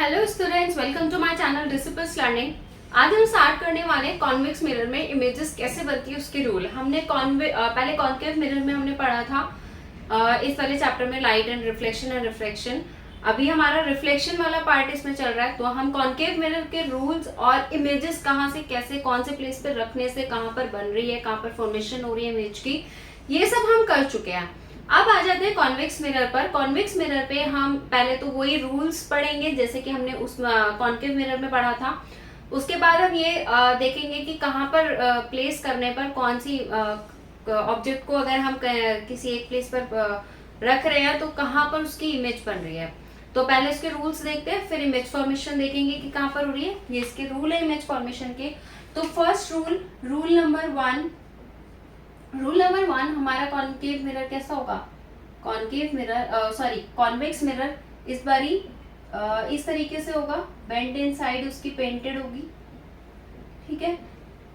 Hello students, welcome to my channel disciples learning. आज हम start करने वाले कॉन्वेक्स मिरर में इमेजेस कैसे बनती है उसके रूल। हमने पहले कॉन्केव मिरर में हमने पढ़ा था इस वाले चैप्टर में लाइट एंड रिफ्लेक्शन। अभी हमारा रिफ्लेक्शन वाला पार्ट इसमें चल रहा है, तो हम कॉन्केव मिरर के रूल्स और इमेजेस कहाँ से कैसे कौन से प्लेस पे रखने से कहाँ पर बन रही है, कहाँ पर फॉर्मेशन हो रही है इमेज की, ये सब हम कर चुके हैं। अब आ जाते हैं कॉन्वेक्स मिरर पर। कॉन्वेक्स मिरर पे हम पहले तो वही रूल्स पढ़ेंगे जैसे कि हमने उस कॉन्केव मिरर में पढ़ा था। उसके बाद हम ये देखेंगे कि कहाँ पर प्लेस करने पर कौन सी ऑब्जेक्ट को अगर हम किसी एक प्लेस पर रख रहे हैं तो कहाँ पर उसकी इमेज बन रही है। तो पहले इसके रूल्स देखते हैं, फिर इमेज फॉर्मेशन देखेंगे कि कहाँ पर हो रही है। ये इसके रूल है इमेज फॉर्मेशन के। तो फर्स्ट रूल नंबर वन हमारा कॉन्केव मिरर कैसा होगा। कॉन्वेक्स मिरर इस बारी इस तरीके से होगा, बेंड इन साइड उसकी पेंटेड होगी। ठीक है,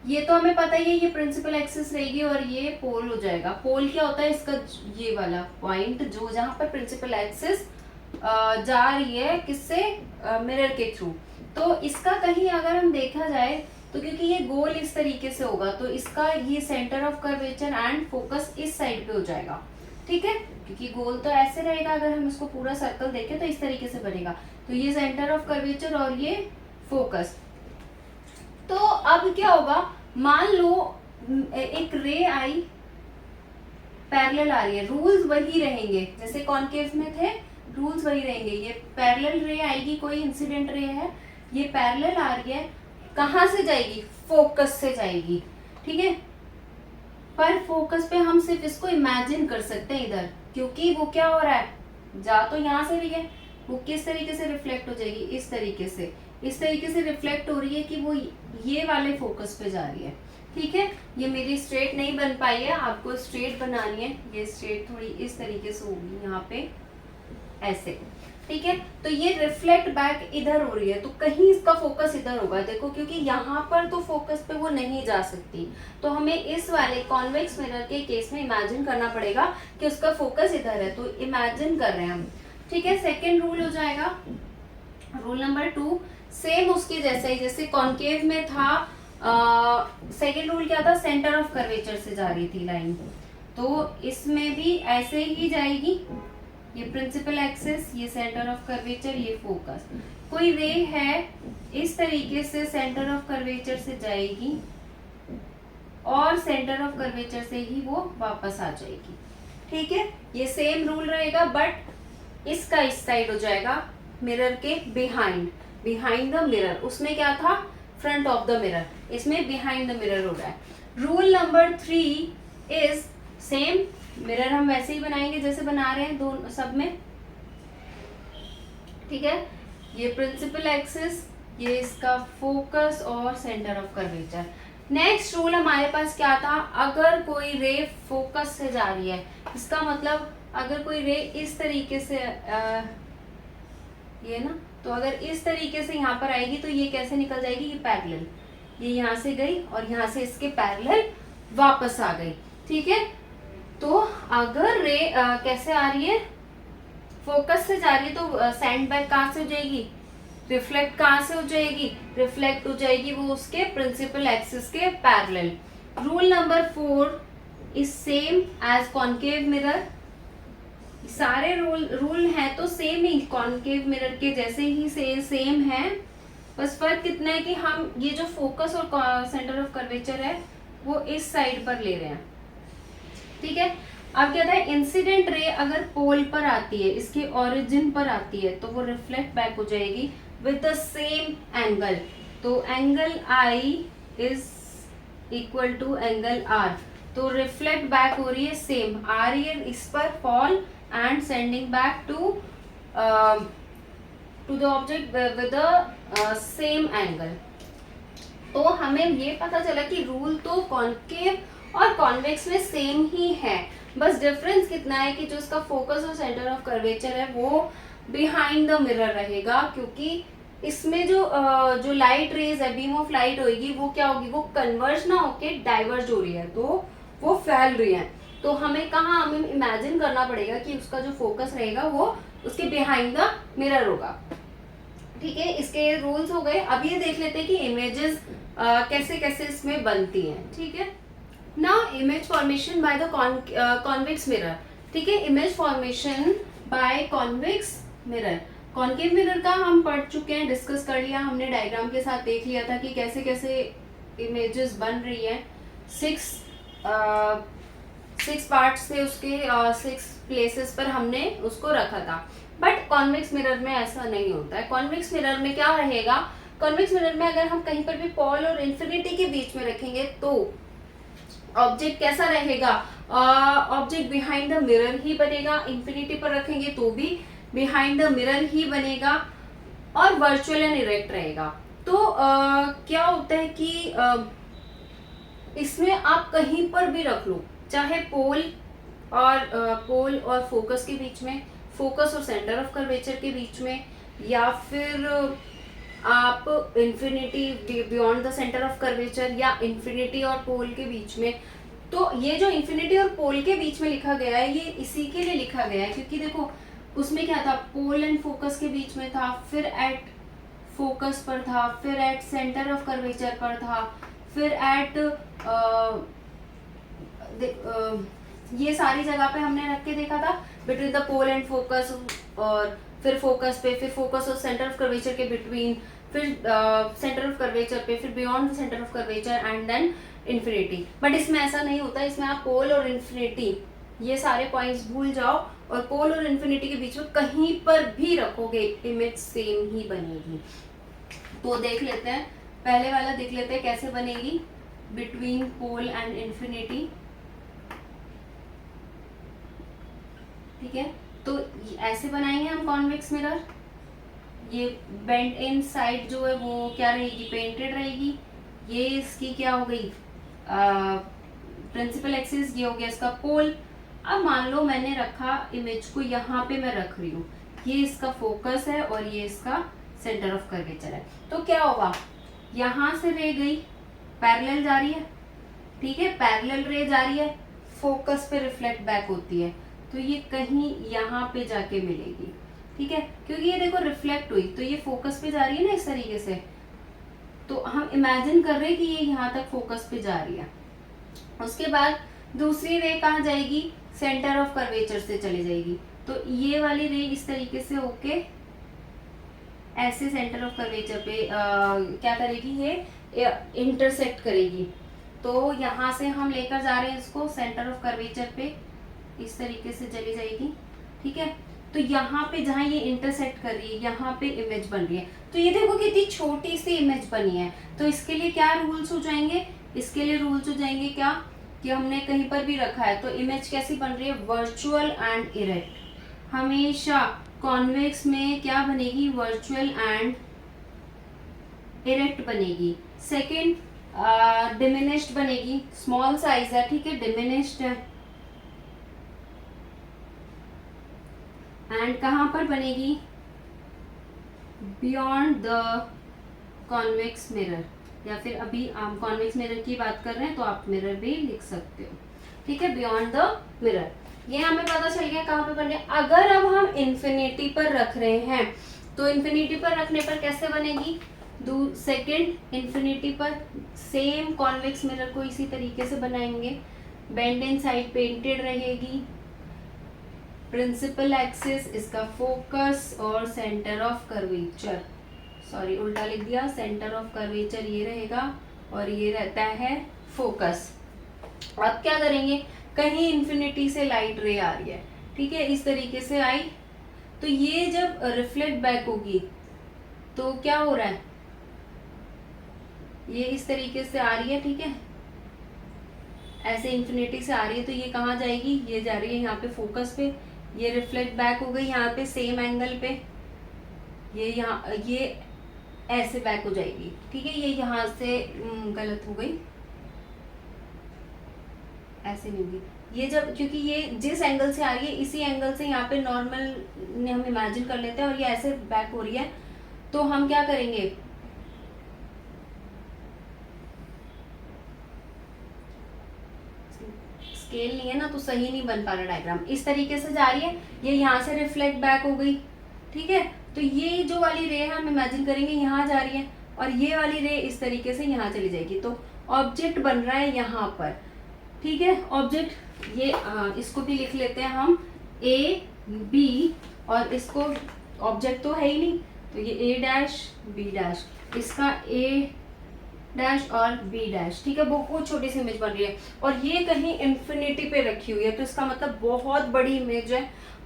ये तो हमें पता ही है, ये प्रिंसिपल एक्सिस रहेगी और ये पोल हो जाएगा। पोल क्या होता है इसका, ये वाला पॉइंट जो जहां पर प्रिंसिपल एक्सिस जा रही है किससे, मिरर के थ्रू। तो इसका कहीं अगर हम देखा जाए तो क्योंकि ये गोल इस तरीके से होगा तो इसका ये centre of curvature and focus इस साइड पे हो जाएगा। ठीक है, क्योंकि गोल तो ऐसे रहेगा, अगर हम इसको पूरा सर्कल देखें तो इस तरीके से बनेगा। तो ये सेंटर ऑफ कर्वेचर और ये फोकस। तो अब क्या होगा, मान लो एक रे आई पैरेलल आ रही है, रूल्स वही रहेंगे जैसे कॉन्केव में थे, रूल्स वही रहेंगे। ये पैरेलल रे आएगी, कोई इंसिडेंट रे है, ये पैरेलल आ रही है, कहां से जाएगी, फोकस से जाएगी। ठीक है, पर फोकस पे हम सिर्फ इसको इमेजिन कर सकते हैं इधर, क्योंकि वो क्या हो रहा है, जा तो यहाँ से रही है, वो किस तरीके से रिफ्लेक्ट हो जाएगी, इस तरीके से रिफ्लेक्ट हो रही है कि वो ये वाले फोकस पे जा रही है। ठीक है, ये मेरी स्ट्रेट नहीं बन पाई है, आपको स्ट्रेट बनानी है। ये स्ट्रेट थोड़ी इस तरीके से होगी यहाँ पे ऐसे। ठीक है, तो ये रिफ्लेक्ट बैक इधर हो रही है, तो कहीं इसका फोकस इधर होगा। देखो, क्योंकि यहाँ पर तो फोकस पे वो नहीं जा सकती, तो हमें इस वाले कॉन्वेक्स मिरर के केस में इमेजिन करना पड़ेगा कि उसका फोकस इधर है, तो इमेजिन कर रहे हैं हम। ठीक है, सेकेंड रूल हो जाएगा रूल नंबर 2, सेम उसके जैसा ही जैसे कॉन्केव में था। सेकेंड रूल क्या था, सेंटर ऑफ कर्वेचर से जा रही थी लाइन, तो इसमें भी ऐसे ही जाएगी। ये प्रिंसिपल एक्सिस, ये सेंटर ऑफ कर्वेचर, ये फोकस। कोई रे है इस तरीके से सेंटर ऑफ कर्वेचर से जाएगी और सेंटर ऑफ कर्वेचर से ही वो वापस आ जाएगी। ठीक है, ये सेम रूल रहेगा, बट इसका इस साइड हो जाएगा मिरर के बिहाइंड द मिरर। उसमें क्या था, फ्रंट ऑफ द मिरर, इसमें बिहाइंड द मिरर हो रहा है। Rule number 3 is same, mirror हम वैसे ही बनाएंगे जैसे बना रहे हैं दोनों सब में। ठीक है, ये प्रिंसिपल एक्सिस, ये इसका फोकस और centre of curvature. Next rule हमारे पास क्या था, अगर कोई रे फोकस से जा रही है, इसका मतलब अगर कोई रे इस तरीके से ये ना, तो अगर इस तरीके से यहाँ पर आएगी तो ये कैसे निकल जाएगी, ये पैरेलल, ये यहाँ से गई और यहाँ से इसके पैरेलल वापस आ गई। ठीक है, तो अगर रे कैसे आ रही है, फोकस से जा रही है, तो सेंड बैक कहाँ से हो जाएगी, रिफ्लेक्ट कहाँ से हो जाएगी, रिफ्लेक्ट हो जाएगी वो उसके प्रिंसिपल एक्सिस के parallel. Rule number 4 is same as concave mirror. सारे रूल हैं तो सेम ही, कॉन्केव मिरर के जैसे ही सेम है, बस फर्क कितना है कि हम ये जो फोकस और सेंटर ऑफ कर्वेचर है वो इस साइड पर ले रहे हैं। ठीक है, अब क्या था, इंसिडेंट रे अगर पोल पर आती है, इसके ओरिजिन पर आती है, तो वो रिफ्लेक्ट बैक हो जाएगी विद द सेम एंगल। तो angle i is equal to angle r, तो रिफ्लेक्ट बैक हो रही है सेम, आ रही है इस पर fall and sending back to the object with the same angle. तो हमें ये पता चला कि रूल तो कॉन्केव और कॉन्वेक्स में सेम ही है, बस डिफरेंस कितना है कि जो इसका फोकस और सेंटर ऑफ कर्वेचर है वो बिहाइंड द मिरर रहेगा, क्योंकि इसमें जो लाइट रेज है, बीम ऑफ लाइट होगी, वो क्या होगी, वो कन्वर्ज ना होके डाइवर्ज हो रही है, तो वो फैल रही है। तो हमें इमेजिन करना पड़ेगा कि उसका जो फोकस रहेगा वो उसके बिहाइंड द मिरर होगा। ठीक है, इसके रूल्स हो गए। अब ये देख लेते हैं कि इमेजेस कैसे कैसे इसमें बनती हैं। ठीक है, now image formation by the convex mirror. ठीक है, image formation by convex mirror. Concave mirror का हम पढ़ चुके हैं, डिस्कस कर लिया हमने, डायग्राम के साथ देख लिया था कि कैसे कैसे इमेजेस बन रही है। 6 पार्ट्स थे उसके, 6 प्लेसेस पर हमने उसको रखा था। बट कॉन्वेक्स मिरर में ऐसा नहीं होता है। कॉन्वेक्स मिरर में क्या रहेगा, कॉन्वेक्स मिरर में अगर हम कहीं पर भी पोल और इन्फिनिटी के बीच में रखेंगे तो ऑब्जेक्ट कैसा रहेगा, ऑब्जेक्ट बिहाइंड द मिरर ही बनेगा। इन्फिनिटी पर रखेंगे तो भी बिहाइंड द मिरर ही बनेगा और वर्चुअल एंड इरेक्ट रहेगा। तो क्या होता है कि इसमें आप कहीं पर भी रख लो, चाहे पोल और फोकस के बीच में, फोकस और सेंटर ऑफ कर्वेचर के बीच में, या फिर आप infinity beyond the centre of curvature, या इन्फिनिटी और पोल के बीच में। तो ये जो इन्फिनिटी और पोल के बीच में लिखा गया है ये इसी के लिए लिखा गया है, क्योंकि देखो उसमें क्या था, पोल एंड फोकस के बीच में था, फिर एट फोकस पर था, फिर एट सेंटर ऑफ कर्वेचर पर था, फिर एट ये सारी जगह पे हमने रख के देखा था, between the pole and focus, और फिर फोकस पे, फिर फोकस और सेंटर ऑफ कर्वेचर के बिटवीन, फिर सेंटर ऑफ कर्वेचर पे, फिर beyond the centre of curvature and then infinity. But इसमें ऐसा नहीं होता, इसमें आप पोल और इन्फिनिटी ये सारे पॉइंट्स भूल जाओ और पोल और इन्फिनिटी के बीच में कहीं पर भी रखोगे इमेज सेम ही बनेगी। तो देख लेते हैं, पहले वाला देख लेते हैं कैसे बनेगी, बिटवीन पोल एंड इन्फिनिटी। ठीक है, तो ऐसे बनाएंगे हम कॉन्वेक्स मिरर। ये बेंड इन साइड जो है वो क्या रहेगी, पेंटेड रहेगी। ये इसकी क्या हो गई, प्रिंसिपल एक्सिस, ये हो गया इसका पोल। अब मान लो मैंने रखा इमेज को, यहाँ पे मैं रख रही हूँ, ये इसका फोकस है और ये इसका सेंटर ऑफ कर्वेचर है। तो क्या होगा, यहाँ से रे गई, पैरेलल जा रही है। ठीक है, पैरेलल रे जा रही है, फोकस पे रिफ्लेक्ट बैक होती है, तो ये कहीं यहाँ पे जाके मिलेगी। ठीक है, क्योंकि ये देखो रिफ्लेक्ट हुई तो ये फोकस पे जा रही है ना इस तरीके से, तो हम इमेजिन कर रहे हैं कि ये यहाँ तक फोकस पे जा रही है। उसके बाद दूसरी रे कहाँ जाएगी, सेंटर ऑफ कर्वेचर से चली जाएगी, तो ये वाली रे इस तरीके से होके ऐसे सेंटर ऑफ कर्वेचर पे क्या करेगी, ये इंटरसेक्ट करेगी। तो यहाँ से हम लेकर जा रहे हैं इसको सेंटर ऑफ कर्वेचर पे, इस तरीके से चली जाएगी। ठीक है, तो यहाँ पे जहाँ ये इंटरसेक्ट कर रही है यहाँ पे इमेज बन रही है। तो ये देखो कितनी छोटी सी इमेज बनी है। तो इसके लिए क्या रूल्स हो जाएंगे, इसके लिए रूल्स हो जाएंगे क्या, कि हमने कहीं पर भी रखा है तो इमेज कैसी बन रही है, वर्चुअल एंड इरेक्ट। हमेशा कॉन्वेक्स में क्या बनेगी, वर्चुअल एंड इरेक्ट बनेगी। सेकेंड, डिमिनिश्ड बनेगी, स्मॉल साइज है, ठीक है, डिमिनिश्ड है। एंड कहाँ पर बनेगी, बियॉन्ड द कॉन्वेक्स मिरर, या फिर अभी हम कॉन्वेक्स मिरर की बात कर रहे हैं तो आप मिरर भी लिख सकते हो। ठीक है, बियॉन्ड द मिरर, ये हमें पता चल गया कहाँ पे बने। अगर अब हम इन्फिनिटी पर रख रहे हैं तो इन्फिनिटी पर रखने पर कैसे बनेगी, सेकेंड इन्फिनिटी पर सेम कॉन्वेक्स मिरर को इसी तरीके से बनाएंगे। बेंड इन साइड पेंटेड रहेगी, प्रिंसिपल एक्सिस इसका फोकस और सेंटर ऑफ कर्वेचर, सॉरी उल्टा लिख दिया, सेंटर ऑफ कर्वेचर ये रहेगा और ये रहता है फोकस। अब क्या करेंगे, कहीं इन्फिनिटी से लाइट रे आ रही है, ठीक है, इस तरीके से आई, तो ये जब रिफ्लेक्ट बैक होगी तो क्या हो रहा है, ये इस तरीके से आ रही है, ठीक है, ऐसे इन्फिनिटी से आ रही है, तो ये कहाँ जाएगी, ये जा रही है यहाँ पे फोकस पे, ये रिफ्लेक्ट बैक हो गई यहाँ पे सेम एंगल पे, ये यहाँ ये ऐसे बैक हो जाएगी, ठीक है, ये यहाँ से गलत हो गई, ऐसे नहीं होगी, ये जब, क्योंकि ये जिस एंगल से आ रही है इसी एंगल से यहाँ पे नॉर्मल ने हम इमेजिन कर लेते हैं और ये ऐसे बैक हो रही है, तो हम क्या करेंगे, स्केल नहीं है ना तो सही नहीं बन पा रहा डायग्राम, इस तरीके से जा रही है, ये यहाँ से रिफ्लेक्ट बैक हो गई, ठीक है, तो ये जो वाली रे है हम इमेजिन करेंगे यहाँ जा रही है और ये वाली रे इस तरीके से यहाँ चली जाएगी, तो ऑब्जेक्ट बन रहा है यहाँ पर। ठीक है, ऑब्जेक्ट ये इसको भी लिख लेते हैं हम ए बी, और इसको ऑब्जेक्ट तो है ही नहीं, तो ये ए डैश बी डैश, इसका ए डैश और बी डैश। ठीक है, बहुत छोटी सी इमेज बन रही है और ये कहीं इन्फिनिटी पे रखी हुई है, तो इसका मतलब बहुत बड़ी इमेज है।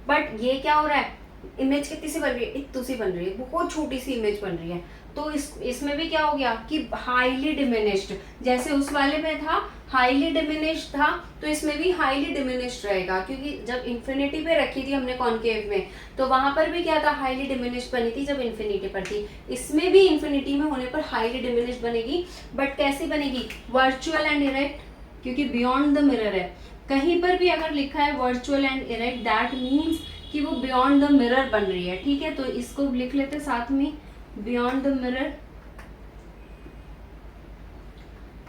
बट ये क्या हो रहा है, इमेज कितनी सी बन रही है, इतनी सी बन रही है, बहुत छोटी सी इमेज बन रही है। तो इसमें भी क्या हो गया कि हाईली डिमिनिश्ड, जैसे उस वाले में था हाईली डिमिनिश्ड था, तो इसमें भी हाईली डिमिनिश्ड रहेगा, क्योंकि जब इन्फिनिटी पे रखी थी हमने कॉन्केव में, तो वहां पर भी क्या था, हाईली डिमिनिश्ड बनी थी जब इन्फिनिटी पर थी। इसमें भी इन्फिनिटी में होने पर हाईली डिमिनिश्ड बनेगी, बट कैसी बनेगी, वर्चुअल एंड इरेक्ट, क्योंकि बियॉन्ड द मिरर है। कहीं पर भी अगर लिखा है virtual and erect, that means कि वो बियॉन्ड द मिरर बन रही है। ठीक है, तो इसको लिख लेते साथ में, बियॉन्ड द मिरर।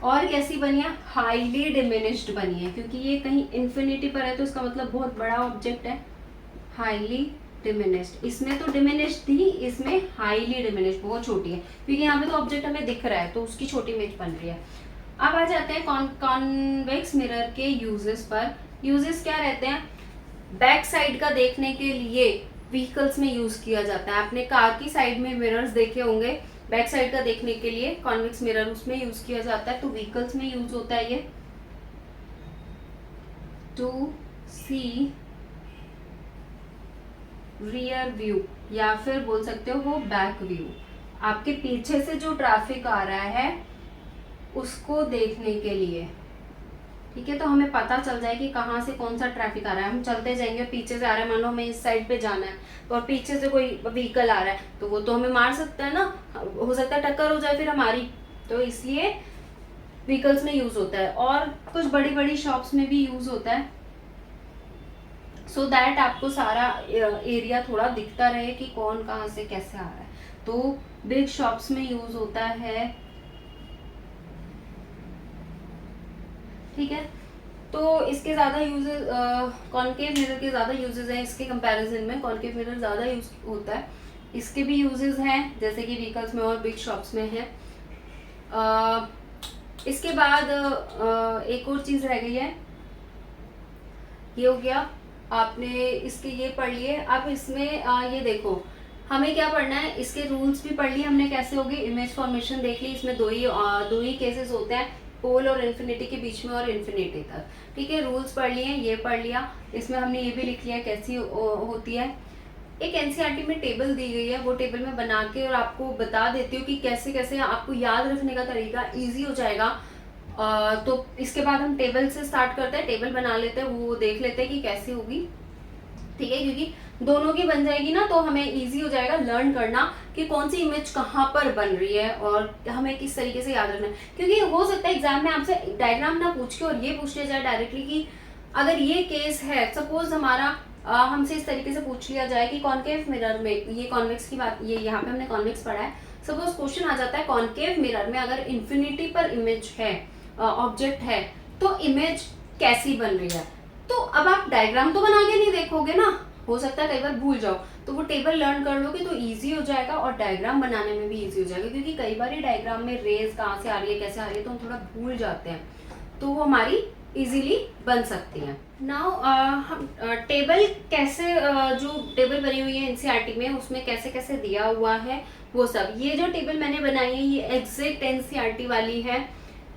और कैसी बनी है, हाईली डिमिनिश्ड बनी है, क्योंकि ये कहीं इन्फिनिटी पर है, तो इसका मतलब बहुत बड़ा ऑब्जेक्ट है, हाईली डिमिनिश्ड। इसमें तो डिमिनिश्ड थी, इसमें हाईली डिमिनिश्ड, बहुत छोटी है, क्योंकि यहाँ पे तो ऑब्जेक्ट हमें दिख रहा है, तो उसकी छोटी इमेज बन रही है। अब आ जाते हैं कॉन्वेक्स मिरर के यूजेस पर। यूजेस क्या रहते हैं, बैक साइड का देखने के लिए व्हीकल्स में यूज किया जाता है। आपने कार की साइड में मिरर्स देखे होंगे, बैक साइड का देखने के लिए कॉन्वेक्स मिरर उसमें यूज किया जाता है, तो व्हीकल्स में यूज होता है ये, टू सी रियर व्यू, या फिर बोल सकते हो वो बैक व्यू। आपके पीछे से जो ट्रैफिक आ रहा है उसको देखने के लिए। ठीक है, तो हमें पता चल जाए कि कहाँ से कौन सा ट्रैफिक आ रहा है। हम चलते जाएंगे, पीछे से आ रहा है, मानो हमें इस साइड पे जाना है, और पीछे से कोई व्हीकल आ रहा है, तो वो तो हमें मार सकता है ना, हो सकता है टक्कर हो जाए फिर हमारी, तो इसलिए व्हीकल्स में यूज होता है। और कुछ बड़ी बड़ी शॉप्स में भी यूज होता है, सो दैट आपको सारा एरिया थोड़ा दिखता रहे कि कौन कहाँ से कैसे आ रहा है। तो बिग शॉप्स में यूज होता है। ठीक है, तो इसके ज़्यादा यूजेस, कॉन्केव मिरर के ज़्यादा यूजेस हैं इसके कंपैरिजन में, कॉन्केव मिरर ज़्यादा यूज होता है। इसके भी यूजेस हैं जैसे कि व्हीकल्स में और बिग शॉप्स में है। इसके बाद एक और चीज़ रह गई है, ये हो गया, आपने इसके ये पढ़ लिए। अब इसमें ये देखो, हमें क्या पढ़ना है, इसके रूल्स भी पढ़ लिए हमने, कैसे होगी, इमेज फॉर्मेशन देख ली। इसमें दो ही केसेस होते हैं, पोल और इन्फिनिटी के बीच में और इन्फिनिटी तक। ठीक है, रूल्स पढ़ लिए, ये पढ़ लिया। इसमें हमने ये भी लिख लिया कैसी होती है। एक एनसीईआरटी में टेबल दी गई है, वो टेबल में बना के और आपको बता देती हूँ कि कैसे कैसे आपको याद रखने का तरीका इजी हो जाएगा। तो इसके बाद हम टेबल से स्टार्ट करते हैं, टेबल बना लेते हैं, वो देख लेते हैं कि कैसी होगी। ठीक है, क्योंकि दोनों की बन जाएगी ना, तो हमें इजी हो जाएगा लर्न करना कि कौन सी इमेज कहाँ पर बन रही है और हमें किस तरीके से याद रखना है। क्योंकि हो सकता है एग्जाम में आपसे डायग्राम ना पूछ के और ये पूछ लिया जाए डायरेक्टली कि अगर ये केस है, सपोज हमारा हमसे इस तरीके से पूछ लिया जाए कि कॉन्केव मिरर में, ये कॉन्वेक्स की बात, ये यहाँ पे हमने कॉन्वेक्स पढ़ा है, सपोज क्वेश्चन आ जाता है कॉन्केव मिरर में अगर इन्फिनिटी पर इमेज है, ऑब्जेक्ट है, तो इमेज कैसी बन रही है। तो अब आप डायग्राम तो बना के नहीं देखोगे ना, हो सकता है कई बार भूल जाओ, तो वो टेबल लर्न कर लोगे तो इजी हो जाएगा और डायग्राम बनाने में भी इजी हो जाएगा, क्योंकि कई बार ही डायग्राम में रेज कहाँ से आ रही है, कैसे आ रही है, तो हम थोड़ा भूल जाते हैं, तो वो हमारी इजीली बन सकती हैं। नाउ हम टेबल कैसे, जो टेबल बनी हुई है एनसीईआरटी में उसमें कैसे कैसे दिया हुआ है वो सब, ये जो टेबल मैंने बनाई है ये एग्जैक्ट एनसीईआरटी वाली है।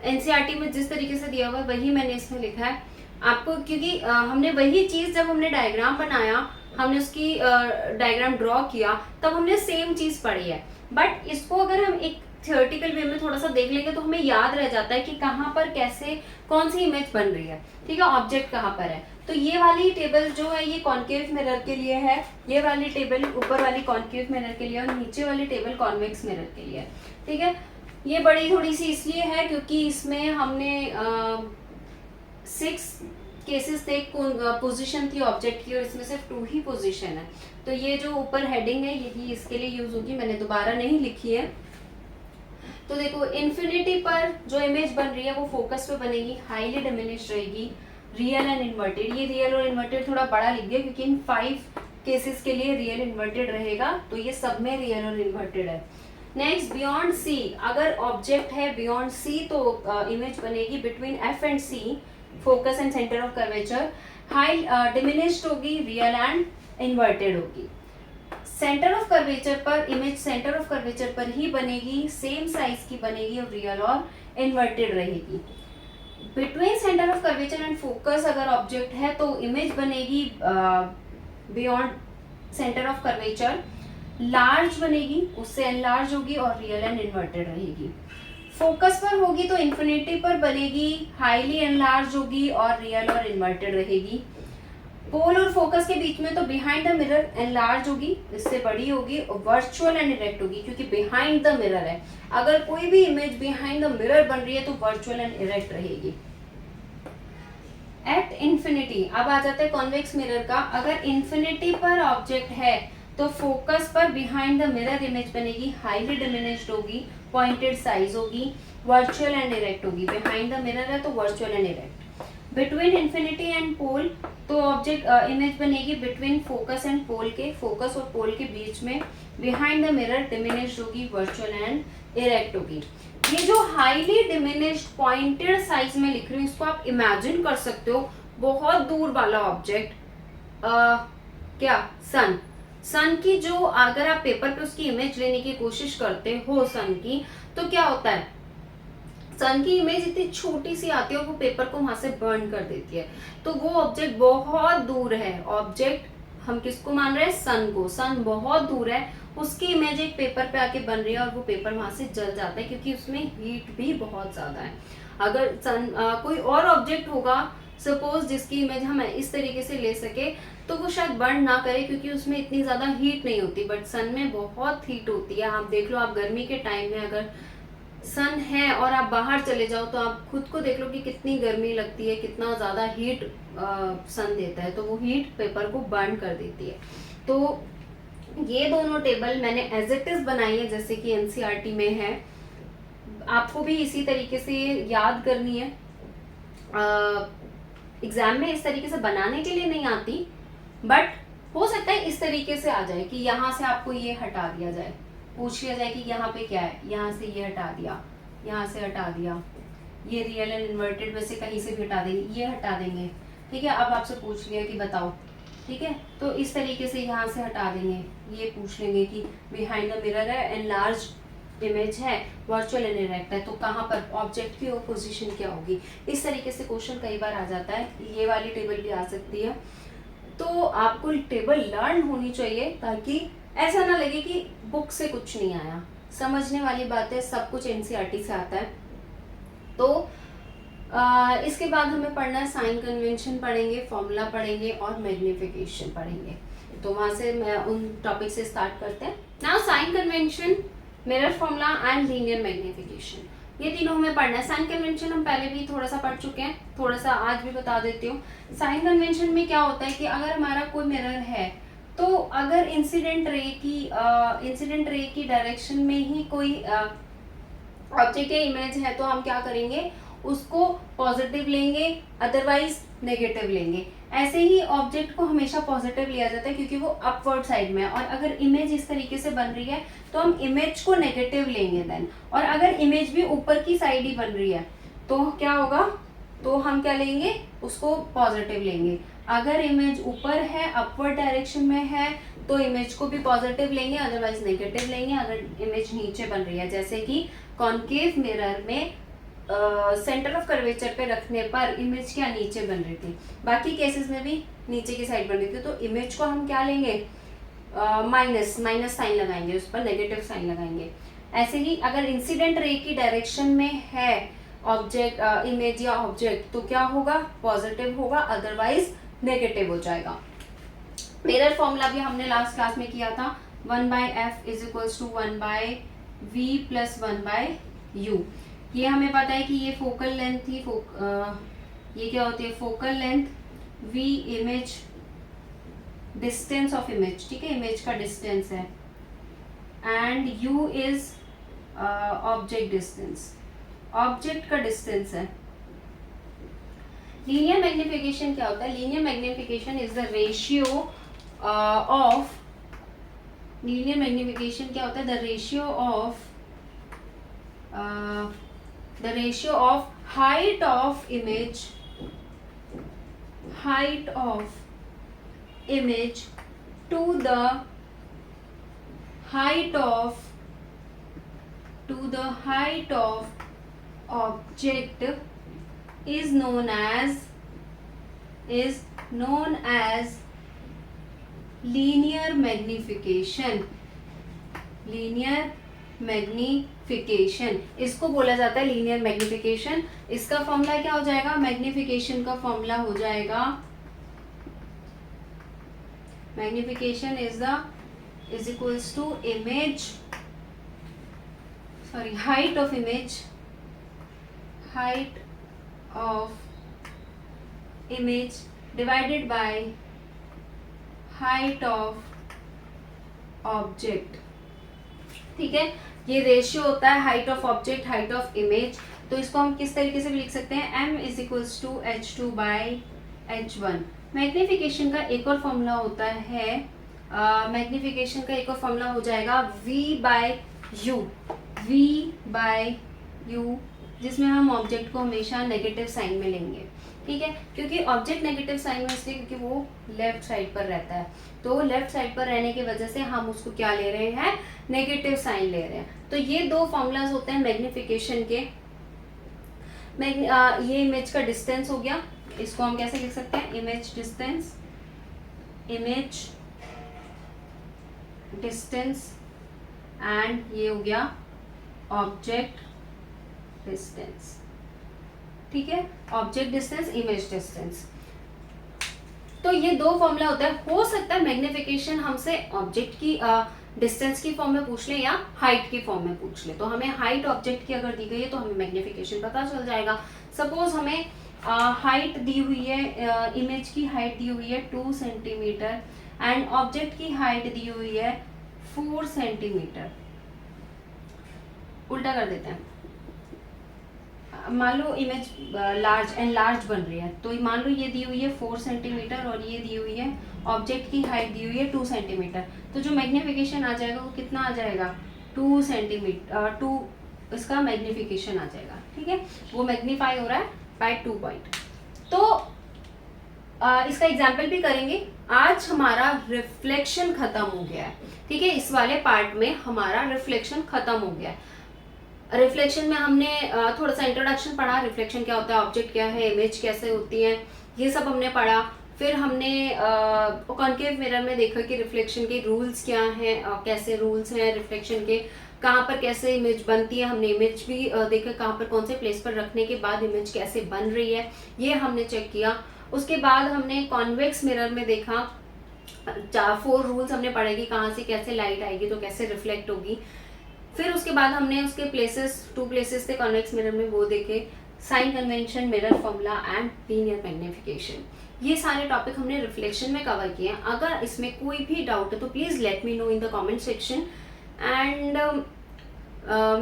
एनसीईआरटी में जिस तरीके से दिया हुआ है वही मैंने इसमें लिखा है आपको, क्योंकि हमने वही चीज जब हमने डायग्राम बनाया, हमने उसकी डायग्राम ड्रॉ किया, तब हमने सेम चीज पढ़ी है। बट इसको अगर हम एक थियोरेटिकल वे में थोड़ा सा देख लेंगे तो हमें याद रह जाता है कि कहाँ पर कैसे कौन सी इमेज बन रही है। ठीक है, ऑब्जेक्ट कहाँ पर है। तो ये वाली टेबल जो है ये कॉन्केव मिरर के लिए है, ये वाली टेबल ऊपर वाली कॉन्केव मिरर के लिए और नीचे वाली टेबल कॉन्वेक्स मिरर के लिए। ठीक है, ये बड़ी थोड़ी सी इसलिए है क्योंकि इसमें हमने 6 केसेस थे, पोजीशन थी ऑब्जेक्ट की और इसमें सिर्फ 2 ही पोजीशन है। तो ये जो ऊपर हेडिंग है यही इसके लिए यूज होगी, मैंने दोबारा नहीं लिखी है। तो देखो, इन्फिनिटी पर जो इमेज बन रही है वो फोकस पे बनेगी, हाईली डिमिनिश रहेगी, रियल एंड इन्वर्टेड। ये रियल और इन्वर्टेड थोड़ा बड़ा लिख दिया क्योंकि इन 5 केसेस के लिए रियल इन्वर्टेड रहेगा, तो ये सब में रियल और इन्वर्टेड है। नेक्स्ट बियॉन्ड सी, अगर ऑब्जेक्ट है बियॉन्ड सी तो इमेज बनेगी between F and C, focus and centre of curvature, high diminished होगी, रियल एंड इन्वर्टेड होगी। सेंटर ऑफ कर्वेचर पर इमेज सेंटर ऑफ कर्वेचर पर ही बनेगी, सेम साइज की बनेगी और रियल और इन्वर्टेड रहेगी। Between centre of curvature and focus अगर ऑब्जेक्ट है तो इमेज बनेगी beyond centre of curvature, large बनेगी, उससे एनलार्ज होगी और रियल एंड इन्वर्टेड रहेगी। फोकस पर होगी तो इन्फिनिटी पर बनेगी, हाईली एनलार्ज होगी और रियल और इन्वर्टेड रहेगी। पोल और फोकस के बीच में तो बिहाइंड द मिरर एनलार्ज होगी, इससे बड़ी होगी और वर्चुअल एंड इरेक्ट होगी, क्योंकि बिहाइंड द मिरर है। अगर कोई भी इमेज बिहाइंड द मिरर बन रही है तो वर्चुअल एंड इरेक्ट रहेगी। एट इन्फिनिटी, अब आ जाता है कॉन्वेक्स मिरर का। अगर इन्फिनिटी पर ऑब्जेक्ट है तो फोकस पर बिहाइंड द मिरर इमेज बनेगी, हाईली डिमिनिश्ड होगी, पॉइंटेड साइज होगी, वर्चुअल एंड इरेक्ट होगी। बिहाइंड द मिरर है तो virtual and erect. Between infinity and pole तो ऑब्जेक्ट इमेज बनेगी बिटवीन फोकस एंड पोल के, फोकस और पोल के बीच में, बिहाइंड द मिरर डिमिनिश्ड होगी, वर्चुअल एंड इरेक्ट होगी। ये जो हाईली डिमिनिश्ड पॉइंटेड साइज में लिख रही हूँ, इसको आप इमेजिन कर सकते हो बहुत दूर वाला ऑब्जेक्ट, क्या सन की जो अगर आप पेपर पे उसकी इमेज लेने की कोशिश करते हो सन की, तो क्या होता है, सन की इमेज इतनी छोटी सी आती है और वो पेपर को वहां से बर्न कर देती है। तो वो ऑब्जेक्ट बहुत दूर है, ऑब्जेक्ट हम किसको मान रहे हैं, सन को, सन बहुत दूर है, उसकी इमेज एक पेपर पे आके बन रही है और वो पेपर वहां से जल जाता है क्योंकि उसमें हीट भी बहुत ज्यादा है। अगर सन कोई और ऑब्जेक्ट होगा सपोज जिसकी इमेज हम इस तरीके से ले सके तो वो शायद बर्न ना करे क्योंकि उसमें इतनी ज्यादा हीट नहीं होती, बट सन में बहुत हीट होती है। आप देख लो, आप गर्मी के टाइम में अगर सन है और आप बाहर चले जाओ तो आप खुद को देख लो कि कितनी गर्मी लगती है, कितना ज्यादा हीट सन देता है, तो वो हीट पेपर को बर्न कर देती है। तो ये दोनों टेबल मैंने एज इट इज बनाई है जैसे कि एनसीईआरटी में है, आपको भी इसी तरीके से याद करनी है। एग्जाम में इस तरीके से बनाने के लिए नहीं आती, बट हो सकता है इस तरीके से आ जाए कि यहाँ से आपको ये हटा दिया जाए, पूछ लिया जाए कि यहाँ पे क्या है, यहाँ से ये हटा दिया, यहाँ से हटा दिया, ये रियल एंड इन्वर्टेड में से कहीं से भी हटा देंगे, ये हटा देंगे, ठीक है। अब आपसे पूछ लिया कि बताओ, ठीक है, तो इस तरीके से यहाँ से हटा देंगे, ये पूछ लेंगे कि बिहाइंड द मिरर है, एनलार्ज इमेज है, वर्चुअल एंड इरेक्ट है, तो कहाँ पर ऑब्जेक्ट की पोजीशन क्या होगी। इस तरीके से क्वेश्चन कई बार आ जाता है, ये वाली टेबल भी आ सकती है। तो आपको टेबल लर्न होनी चाहिए ताकि ऐसा ना लगे कि बुक से कुछ नहीं आया, समझने वाली बात है, सब कुछ एनसीईआरटी से आता है। तो इसके बाद हमें पढ़ना है साइन कन्वेंशन पढ़ेंगे, फॉर्मूला पढ़ेंगे और मैग्निफिकेशन पढ़ेंगे। तो वहां से मैं उन टॉपिक से स्टार्ट करते हैं। Now sine convention, mirror formula and linear magnification, ये तीनों हमें पढ़ना है। साइन कन्वेंशन हम पहले भी थोड़ा सा पढ़ चुके हैं, थोड़ा सा आज भी बता देती हूँ। साइन कन्वेंशन में क्या होता है कि अगर हमारा कोई मिरर है तो अगर इंसिडेंट रे की डायरेक्शन में ही कोई ऑब्जेक्ट या इमेज है तो हम क्या करेंगे, उसको पॉजिटिव लेंगे, अदरवाइज नेगेटिव लेंगे। ऐसे ही ऑब्जेक्ट को हमेशा पॉजिटिव लिया जाता है क्योंकि वो अपवर्ड साइड में है, और अगर इमेज इस तरीके से बन रही है तो हम इमेज को नेगेटिव लेंगे देन, और अगर इमेज भी ऊपर की साइड ही बन रही है तो क्या होगा, तो हम क्या लेंगे, उसको पॉजिटिव लेंगे। अगर इमेज ऊपर है, अपवर्ड डायरेक्शन में है, तो इमेज को भी पॉजिटिव लेंगे, अदरवाइज नेगेटिव लेंगे। अगर इमेज नीचे बन रही है, जैसे कि कॉन्केव मिरर में सेंटर ऑफ कर्वेचर पे रखने पर इमेज क्या नीचे बन रही थी, बाकी केसेस में भी नीचे की साइड बन रही थी, तो इमेज को हम क्या लेंगे, माइनस साइन लगाएंगे, उस पर नेगेटिव साइन लगाएंगे। ऐसे ही अगर इंसिडेंट रे की डायरेक्शन में है ऑब्जेक्ट, इमेज या ऑब्जेक्ट, तो क्या होगा, पॉजिटिव होगा, अदरवाइज नेगेटिव हो जाएगा। मिरर फॉर्मूला भी हमने लास्ट क्लास में किया था, 1/f is equals to 1/v plus 1/u। ये हमें पता है कि ये फोकल लेंथ थी, ये क्या होती है, focal length, v image distance of image, ठीक है, इमेज का डिस्टेंस है, and u is object distance, object का डिस्टेंस है। लीनियर मैग्निफिकेशन क्या होता है, linear magnification is the ratio of linear magnification क्या होता है, the ratio of height of image to the height of object is known as linear magnification. इसको बोला जाता है लीनियर मैग्निफिकेशन. इसका फॉर्मूला क्या हो जाएगा, मैग्निफिकेशन का फॉर्मूला हो जाएगा, magnification is equals to height of image divided by height of object. ठीक है, ये रेशियो होता है height of object, height of image. तो इसको हम किस तरीके से भी लिख सकते हैं, m is equals to h2/h1. Magnification का एक और फॉर्मूला होता है, मैग्निफिकेशन का एक और फॉर्मूला हो जाएगा v/u, जिसमें हम ऑब्जेक्ट को हमेशा नेगेटिव साइन में लेंगे. ठीक है, क्योंकि ऑब्जेक्ट नेगेटिव साइन में इसलिए क्योंकि वो लेफ्ट साइड पर रहता है. तो लेफ्ट साइड पर रहने की वजह से हम उसको क्या ले रहे हैं, नेगेटिव साइन ले रहे हैं. तो ये दो फॉर्मूलाज होते हैं मैग्निफिकेशन के. ये इमेज का डिस्टेंस हो गया, इसको हम कैसे लिख सकते हैं, इमेज डिस्टेंस एंड ये हो गया ऑब्जेक्ट डिस्टेंस. ठीक है, ऑब्जेक्ट डिस्टेंस, इमेज डिस्टेंस. तो ये दो फॉर्मूला होता है. हो सकता है मैग्निफिकेशन हमसे ऑब्जेक्ट की डिस्टेंस की फॉर्म में पूछ ले या हाइट की फॉर्म में पूछ ले. तो हमें हाइट ऑब्जेक्ट की अगर दी गई है तो हमें मैग्निफिकेशन पता चल जाएगा. सपोज हमें हाइट दी हुई है, इमेज की हाइट दी हुई है 2 सेंटीमीटर एंड ऑब्जेक्ट की हाइट दी हुई है 4 सेंटीमीटर. उल्टा कर देते हैं, मान लो इमेज लार्ज बन रही है. तो मान लो ये दी हुई है 4 सेंटीमीटर और ये दी हुई है, ऑब्जेक्ट की हाइट दी हुई है 2 सेंटीमीटर. तो जो मैग्निफिकेशन आ जाएगा वो कितना आ जाएगा, 2 सेंटीमीटर, 2 इसका मैग्निफिकेशन आ जाएगा. ठीक है, वो मैग्नीफाई हो रहा है बाय 2 पॉइंट. तो इसका एग्जाम्पल भी करेंगे. आज हमारा रिफ्लेक्शन खत्म हो गया है. ठीक है, इस वाले पार्ट में हमारा रिफ्लेक्शन खत्म हो गया है. रिफ्लेक्शन में हमने थोड़ा सा इंट्रोडक्शन पढ़ा, रिफ्लेक्शन क्या होता है, ऑब्जेक्ट क्या है, इमेज कैसे होती है, ये सब हमने पढ़ा. फिर हमने कॉन्केव मिरर में देखा कि रिफ्लेक्शन के रूल्स क्या हैं, कैसे रूल्स हैं रिफ्लेक्शन के, कहाँ पर कैसे इमेज बनती है. हमने इमेज भी देखा कहाँ पर कौन से प्लेस पर रखने के बाद इमेज कैसे बन रही है, ये हमने चेक किया. उसके बाद हमने कॉन्वेक्स मिरर में देखा, 4 रूल्स हमने पढ़े कि कहाँ से कैसे लाइट आएगी तो कैसे रिफ्लेक्ट होगी. फिर उसके बाद हमने उसके 2 प्लेसेस थे कॉन्वेक्स मिरर में, वो देखे, sign convention, mirror formula and linear magnification. ये सारे टॉपिक हमने रिफ्लेक्शन में कवर किए हैं. अगर इसमें कोई भी डाउट है तो please let me know in the comment section and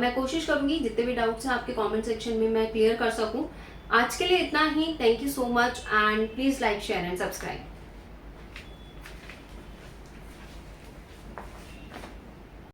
मैं कोशिश करूँगी जितने भी डाउट्स हैं आपके कमेंट सेक्शन में मैं क्लियर कर सकूँ. आज के लिए इतना ही. Thank you so much and please like, share and subscribe.